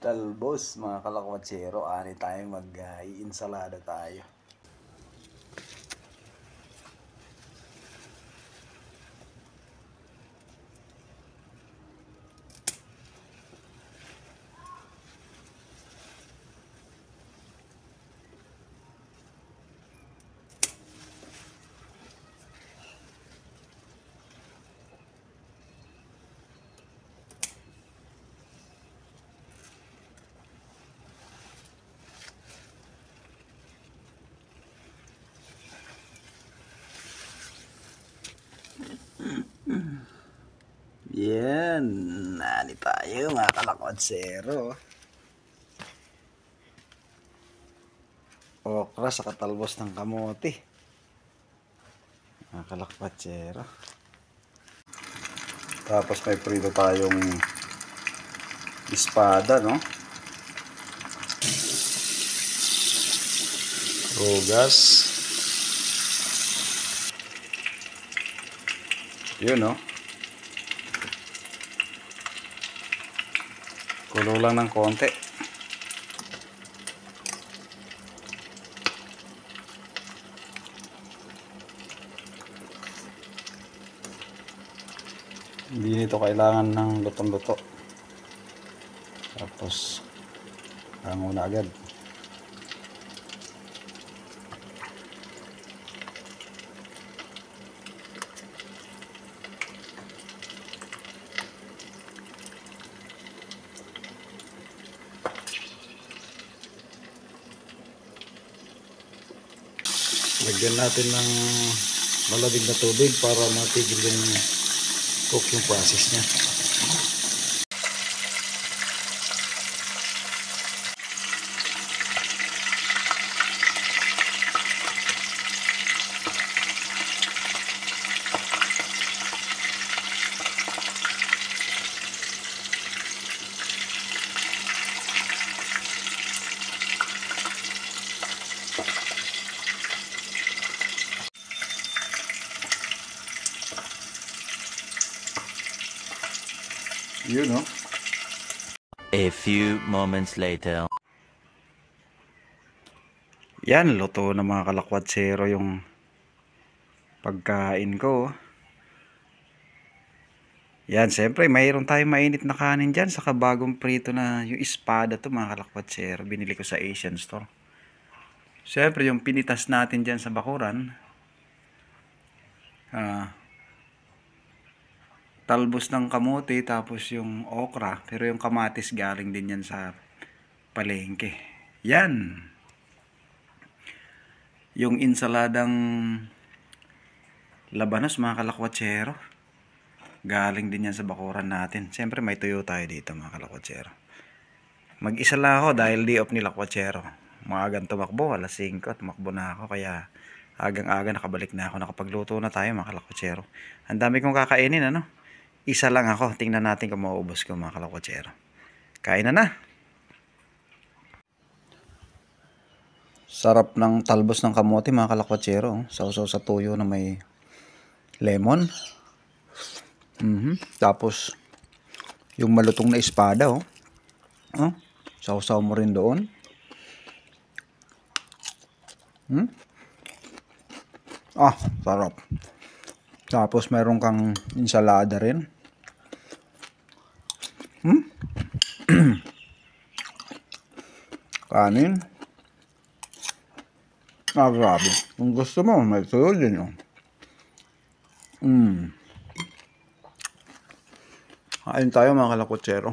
Talbos, mga kalakwatsero, ani tayo mag-iinsalada tayo. Yan, nani tayo mga kalakwatsero. Okra sa katalbos ng kamote. Mga kalakwatsero. Tapos may prito tayong espada, no? Rugas. Yun, no? Kulo lang ng konti. Hindi nito kailangan ng lutong-luto. Tapos hango na agad. Lagyan natin ng malamig na tubig para matigil yung cook yung process niya. You know. A few moments later. Yan, luto na mga kalakwatsero yung pagkain ko. Yan, siyempre mayroon tayong mainit na kanin dyan. Saka bagong prito na yung espada to mga kalakwatsero. Binili ko sa Asian Store. Siyempre yung pinitas natin dyan sa bakuran. Talbos ng kamote, tapos yung okra, pero yung kamatis galing din yan sa palengke. Yan, yung insaladang labanos mga kalakwatsero, galing din yan sa bakuran natin. Siyempre may tuyo tayo dito mga kalakwatsero. Mag-isa lang ako dahil day off ni lakwatsero. Maagang tumakbo, alas 5 tumakbo na ako, kaya agang-aga nakabalik na ako. Nakapagluto na tayo mga kalakwatsero. Ang dami kong kakainin, ano? Isa lang ako. Tingnan natin kung maubos ko mga kalakwatsero. Kain na. Sarap ng talbos ng kamote mga kalakwatsero. Sausaw sa tuyo na may lemon. Tapos yung malutong na espada. Sausaw mo rin doon. Sarap. Tapos meron kang ensalada rin. Kanin. Grabe. Kung gusto mo, may tuyo din yun. Kain tayo mga kalakwatsero.